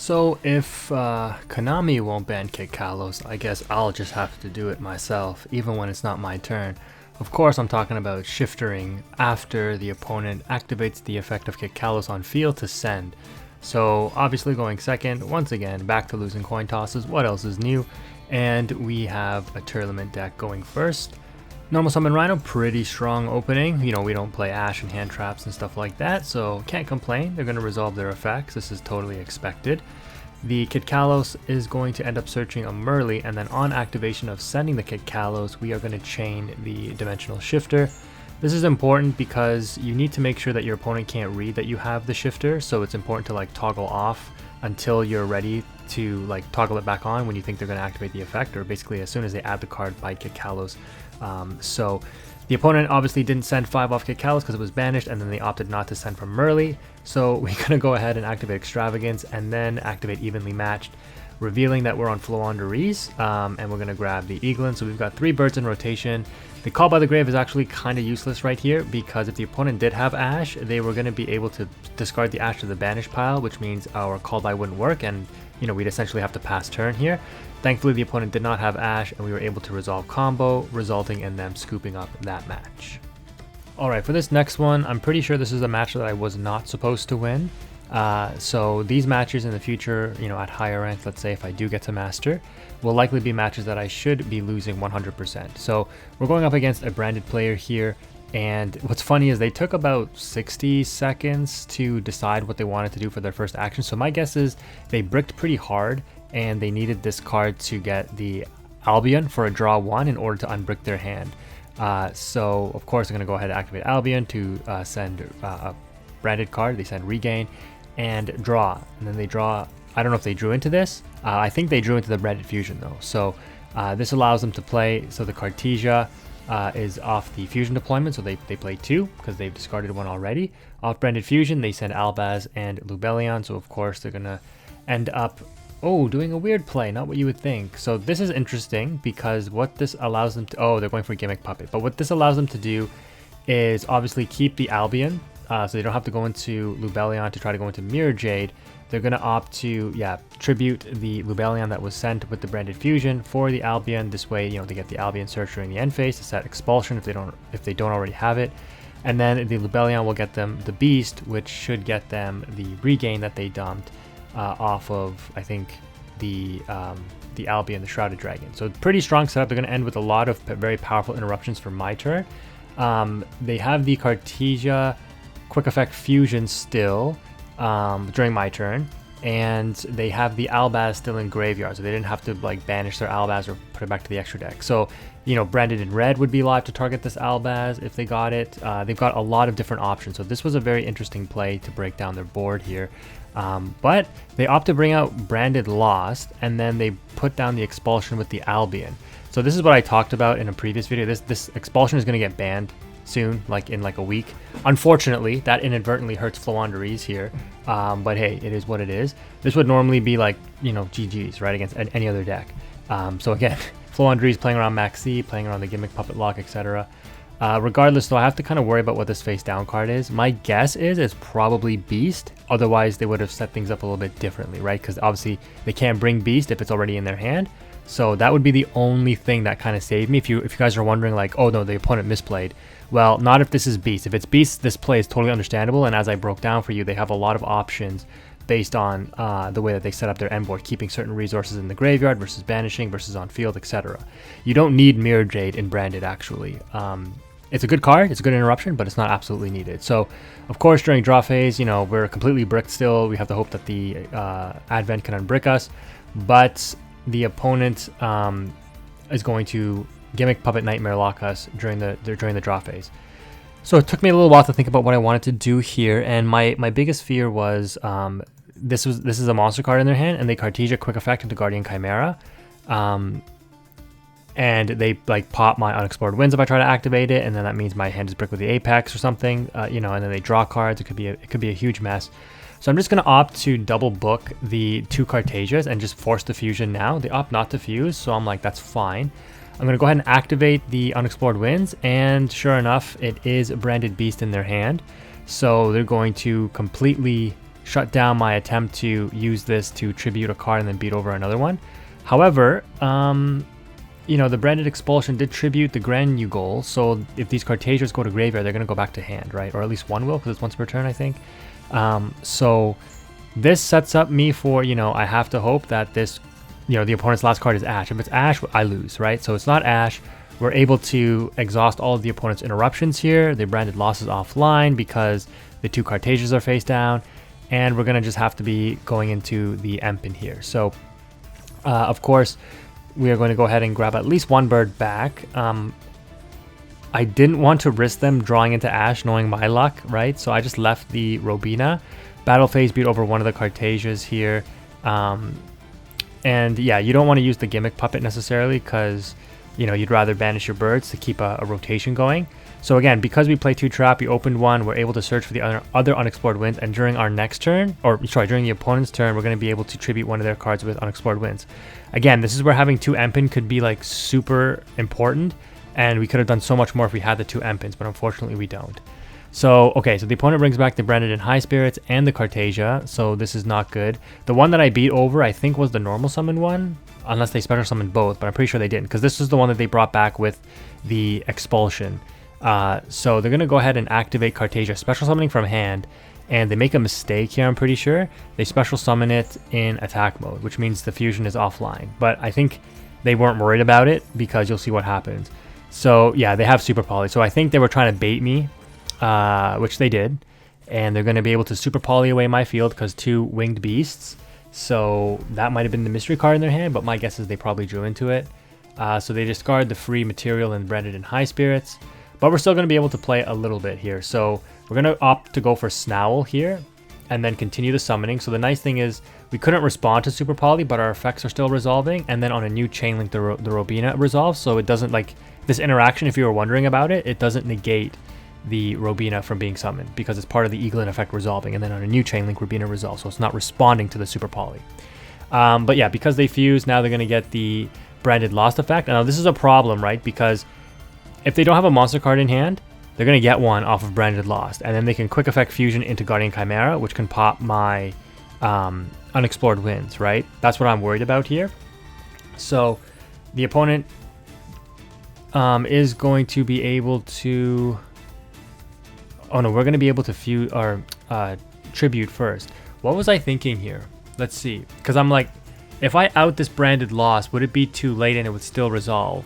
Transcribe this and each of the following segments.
So if Konami won't ban Kid Kalos, I guess I'll just have to do it myself, even when it's not my turn. Of course, I'm talking about shiftering after the opponent activates the effect of Kid Kalos on field to send. So obviously going second, once again, back to losing coin tosses. What else is new? And we have a tournament deck going first. Normal Summon Rhino, pretty strong opening. You know, we don't play Ash and hand traps and stuff like that, so can't complain. They're going to resolve their effects. This is totally expected. The Kid Kalos is going to end up searching a Merly, and then on activation of sending the Kid Kalos, we are going to chain the Dimensional Shifter. This is important because you need to make sure that your opponent can't read that you have the shifter, so it's important to like toggle off until you're ready to like toggle it back on when you think they're going to activate the effect, or basically as soon as they add the card by Kid Kalos. So the opponent obviously didn't send 5 off Kid Kalos because it was banished, and then they opted not to send from Merly. So we're going to go ahead and activate Extravagance and then activate Evenly Matched, revealing that we're on FLOOWANDEREEZE, and we're going to grab the Eaglin. So we've got 3 birds in rotation. The Call by the Grave is actually kind of useless right here because if the opponent did have Ash, they were going to be able to discard the Ash to the banish pile, which means our Call by wouldn't work, and you know, we'd essentially have to pass turn here. Thankfully, the opponent did not have Ash, and we were able to resolve combo, resulting in them scooping up that match. Alright, for this next one, I'm pretty sure this is a match that I was not supposed to win. So these matches in the future, you know, at higher ranks, let's say if I do get to master, will likely be matches that I should be losing 100%. So we're going up against a branded player here, and what's funny is they took about 60 seconds to decide what they wanted to do for their first action. So my guess is they bricked pretty hard, and they needed this card to get the Albion for a draw 1 in order to unbrick their hand. So of course I'm going to go ahead and activate Albion to send a branded card. They send Regain and draw, and then they draw. I don't know if they drew into this. I think they drew into the branded fusion though. So this allows them to play. So the Cartesia is off the fusion deployment, so they play 2 because they've discarded 1 already. Off branded fusion, they send Albaz and Lubellion, so of course they're gonna end up doing a weird play, not what you would think. So this is interesting because what this allows them to, they're going for a Gimmick Puppet, but what this allows them to do is obviously keep the Albion, so they don't have to go into Lubellion to try to go into Mirror Jade. They're going to opt to, tribute the Lubellion that was sent with the branded fusion for the Albion. This way, you know, they get the Albion search during the end phase to set Expulsion if they don't already have it. And then the Lubellion will get them the Beast, which should get them the Regain that they dumped off of, I think, the Albion, the Shrouded Dragon. So pretty strong setup. They're going to end with a lot of very powerful interruptions for my turn. They have the Cartesia Quick Effect Fusion still during my turn, and they have the Albaz still in graveyard, so they didn't have to like banish their Albaz or put it back to the extra deck. So, you know, branded in red would be live to target this Albaz if they got it. They've got a lot of different options, so this was a very interesting play to break down their board here. But they opt to bring out branded Lost, and then they put down the Expulsion with the Albion. So this is what I talked about in a previous video. This Expulsion is going to get banned soon, like in like a week. Unfortunately, that inadvertently hurts FLOOWANDEREEZE here, but hey, it is what it is. This would normally be like, you know, GG's, right, against any other deck. So again, FLOOWANDEREEZE playing around Max C, playing around the Gimmick Puppet Lock, etc. Regardless, though, I have to kind of worry about what this face down card is. My guess is it's probably Beast. Otherwise, they would have set things up a little bit differently, right? Because obviously they can't bring Beast if it's already in their hand. So that would be the only thing that kind of saved me. If you guys are wondering like, oh no, the opponent misplayed. Well, not if this is Beast. If it's Beast, this play is totally understandable. And as I broke down for you, they have a lot of options based on the way that they set up their end board, keeping certain resources in the graveyard versus banishing versus on field, etc. You don't need Mirror Jade in branded, actually. It's a good card, it's a good interruption, but it's not absolutely needed. So, of course, during draw phase, you know, we're completely bricked still. We have to hope that the Advent can unbrick us, but the opponent is going to Gimmick Puppet Nightmare lock us during the draw phase. So it took me a little while to think about what I wanted to do here, and my biggest fear was this is a monster card in their hand, and they Cartesia Quick Effect into Guardian Chimera. And they like pop my Unexplored Winds if I try to activate it, and then that means my hand is bricked with the Apex or something, you know, and then they draw cards. It could be a huge mess. So I'm just going to opt to double book the 2 Cartesias and just force the fusion now. They opt not to fuse, so I'm like, that's fine. I'm going to go ahead and activate the Unexplored Winds, and sure enough, it is a branded Beast in their hand. So they're going to completely shut down my attempt to use this to tribute a card and then beat over another one. However, you know, the Branded Expulsion did tribute the Grand Yugioh, so if these Cartesias go to graveyard, they're going to go back to hand, right? Or at least one will, because it's once per turn, I think. So this sets up me for, you know, I have to hope that this, you know, the opponent's last card is Ash. If it's Ash, I lose, right? So it's not Ash. We're able to exhaust all of the opponent's interruptions here. The Branded Loss is offline because the 2 Cartesias are face down, and we're going to just have to be going into the Emp here. So, of course, we are going to go ahead and grab at least 1 bird back. I didn't want to risk them drawing into Ash, knowing my luck, right? So I just left the Robina. Battle phase beat over one of the Cartesias here. And yeah, you don't want to use the Gimmick Puppet necessarily because, you know, you'd rather banish your birds to keep a rotation going. So again, because we play 2 trap, we opened 1, we're able to search for the other unexplored winds, and during our next turn, or sorry, during the opponent's turn, we're going to be able to tribute one of their cards with unexplored winds. Again, this is where having 2 Empin could be like super important, and we could have done so much more if we had the 2 Empins, but unfortunately we don't. So, okay, so the opponent brings back the Branded in High Spirits and the Cartesia, so this is not good. The one that I beat over, I think, was the normal summon one, unless they special summoned both, but I'm pretty sure they didn't, because this is the one that they brought back with the Expulsion. So they're going to go ahead and activate Cartesia, special summoning from hand, and they make a mistake here, I'm pretty sure. They special summon it in attack mode, which means the fusion is offline. But I think they weren't worried about it because you'll see what happens. So yeah, they have Super Poly. So I think they were trying to bait me, which they did. And they're going to be able to Super Poly away my field because 2 Winged Beasts. So that might have been the mystery card in their hand, but my guess is they probably drew into it. So they discard the free material and Branded in High Spirits. But we're still going to be able to play a little bit here. So we're going to opt to go for Snowl here and then continue the summoning. So the nice thing is we couldn't respond to Super Poly, but our effects are still resolving. And then on a new chain link, the Robina resolves. So it doesn't, like, this interaction, if you were wondering about it, it doesn't negate the Robina from being summoned because it's part of the Eaglin effect resolving. And then on a new chain link, Robina resolves. So it's not responding to the Super Poly. But yeah, because they fuse, now they're going to get the Branded Lost effect. Now this is a problem, right? Because if they don't have a monster card in hand, they're going to get one off of Branded Lost. And then they can quick effect fusion into Guardian Chimera, which can pop my unexplored winds, right? That's what I'm worried about here. So the opponent is going to be able to... Oh no, we're going to be able to fuse or tribute first. What was I thinking here? Let's see. Because I'm like, if I out this Branded Lost, would it be too late and it would still resolve?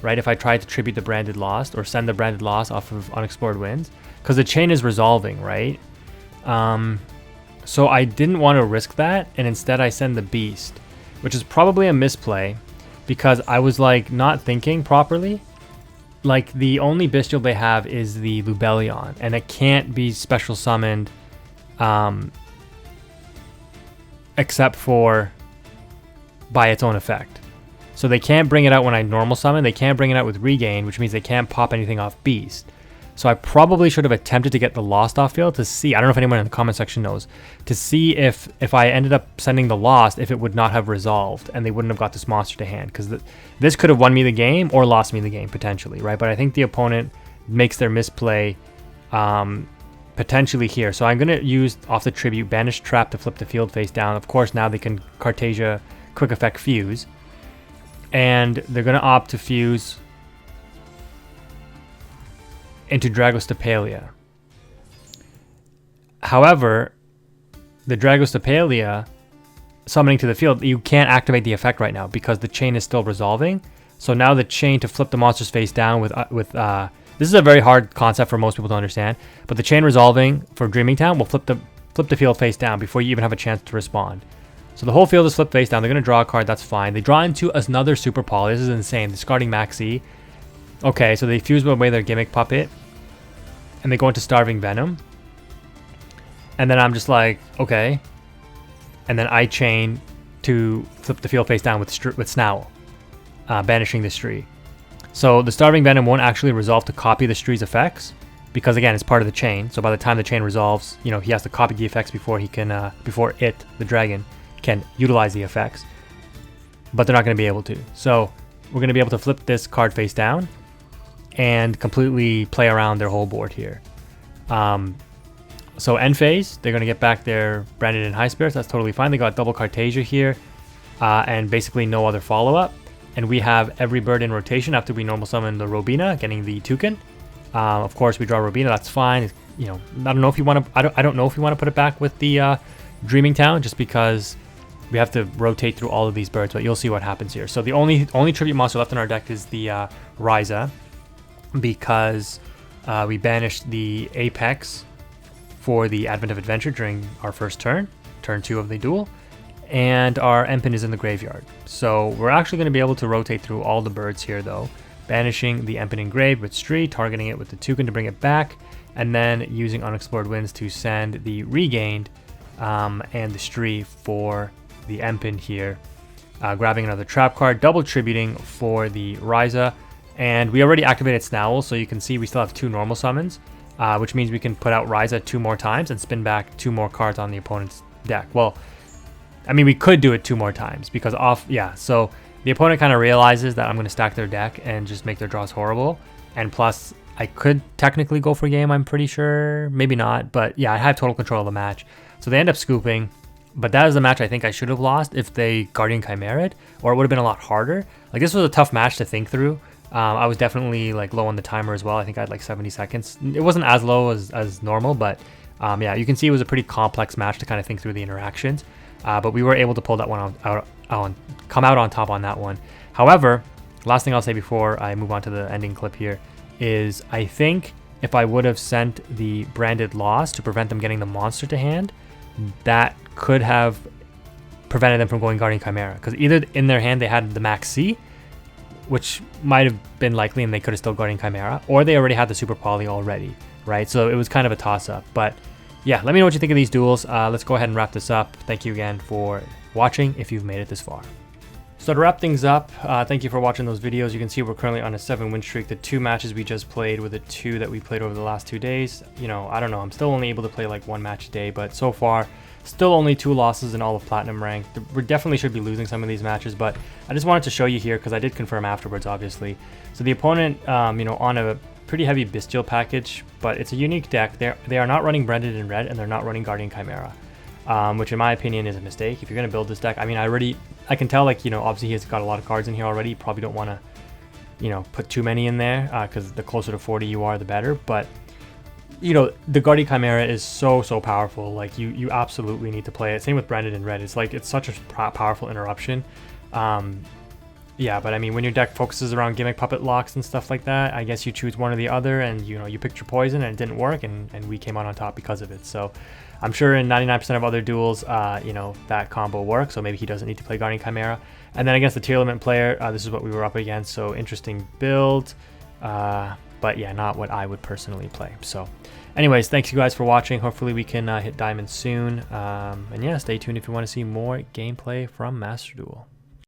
Right, if I tried to tribute the Branded Lost or send the Branded Lost off of unexplored winds, because the chain is resolving, right? So I didn't want to risk that, and instead I send the Beast, which is probably a misplay because I was like not thinking properly. Like the only bestial they have is the Lubellion, and it can't be special summoned except for by its own effect. So they can't bring it out when I normal summon. They can't bring it out with regain, which means they can't pop anything off Beast. So I probably should have attempted to get the Lost off field to see. I don't know if anyone in the comment section knows. To see if I ended up sending the Lost, if it would not have resolved and they wouldn't have got this monster to hand. Because this could have won me the game or lost me the game potentially, right? But I think the opponent makes their misplay potentially here. So I'm going to use off the tribute Banish Trap to flip the field face down. Of course, now they can Cartesia quick effect fuse. And they're going to opt to fuse into Dragostapalia. However, the Dragostapalia summoning to the field, you can't activate the effect right now because the chain is still resolving. So now the chain to flip the monster's face down with this is a very hard concept for most people to understand, but the chain resolving for Dreaming Town will flip the field face down before you even have a chance to respond. So the whole field is flipped face down. They're going to draw a card. That's fine. They draw into another Super Poly. This is insane. Discarding Maxi. Okay, so they fuse away their Gimmick Puppet. And they go into Starving Venom. And then I'm just like, okay. And then I chain to flip the field face down with Snowl. Banishing the Stree. So the Starving Venom won't actually resolve to copy the Stree's effects. Because again, it's part of the chain. So by the time the chain resolves, you know, he has to copy the effects before he can, before the dragon, can utilize the effects, but they're not going to be able to. So we're going to be able to flip this card face down and completely play around their whole board here. So end phase, they're going to get back their Branded and High Spirits. That's totally fine. They got double Cartasia here and basically no other follow-up. And we have every bird in rotation after we normal summon the Robina, getting the Toucan. Of course, we draw Robina. That's fine. You know, I don't know if you want to. I don't know if you want to put it back with the Dreaming Town, just because we have to rotate through all of these birds. But you'll see what happens here. So the only tribute monster left in our deck is the Ryza, because we banished the Apex for the Advent of Adventure during our first turn 2 of the duel, and our Empen is in the graveyard. So we're actually going to be able to rotate through all the birds here though, banishing the Empen engraved with Stree, targeting it with the Toucan to bring it back, and then using Unexplored Winds to send the Regained and the Stree for the Empen here, grabbing another trap card, double tributing for the Ryza, and we already activated Snarl, so you can see we still have 2 normal summons, which means we can put out Ryza 2 more times and spin back 2 more cards on the opponent's deck. Well, I mean, we could do it 2 more times because so the opponent kind of realizes that I'm going to stack their deck and just make their draws horrible. And plus, I could technically go for game, I'm pretty sure. Maybe not, but yeah, I have total control of the match. So they end up scooping, but that is the match I think I should have lost if they Guardian Chimera, or it would have been a lot harder. Like, this was a tough match to think through. I was definitely like low on the timer as well. I think I had like 70 seconds. It wasn't as low as normal, but yeah, you can see it was a pretty complex match to kind of think through the interactions. But we were able to pull that one come out on top on that one. However, last thing I'll say before I move on to the ending clip here is I think if I would have sent the Branded Loss to prevent them getting the monster to hand, that could have prevented them from going Guardian Chimera, because either in their hand they had the Max C, which might have been likely and they could have still Guardian Chimera, or they already had the Super Poly already, right? So it was kind of a toss-up. But yeah, let me know what you think of these duels. Let's go ahead and wrap this up. Thank you again for watching if you've made it this far. So to wrap things up, thank you for watching those videos. You can see we're currently on a 7-win streak. The 2 matches we just played were the 2 that we played over the last 2 days. You know, I don't know, I'm still only able to play like 1 match a day, but so far, still only 2 losses in all of Platinum rank. We definitely should be losing some of these matches, but I just wanted to show you here because I did confirm afterwards, obviously. So the opponent, you know, on a pretty heavy Bestial package, but it's a unique deck. They are not running Branded in red, and they're not running Guardian Chimera, which in my opinion is a mistake. If you're going to build this deck, I mean, I can tell, like, you know, obviously he's got a lot of cards in here already. You probably don't want to, you know, put too many in there because the closer to 40 you are, the better. But, you know, the Guardian Chimera is so powerful. Like, you absolutely need to play it. Same with Branded in red. It's like, it's such a powerful interruption. Yeah, but I mean, when your deck focuses around gimmick puppet locks and stuff like that, I guess you choose one or the other, and you know, you picked your poison and it didn't work, and we came out on top because of it. So I'm sure in 99% of other duels, you know, that combo works, so maybe he doesn't need to play Guardian Chimera. And then against the tier limit player, this is what we were up against, so interesting build, but yeah, not what I would personally play. So anyways, thanks you guys for watching. Hopefully we can hit diamond soon, and yeah, stay tuned if you want to see more gameplay from Master Duel.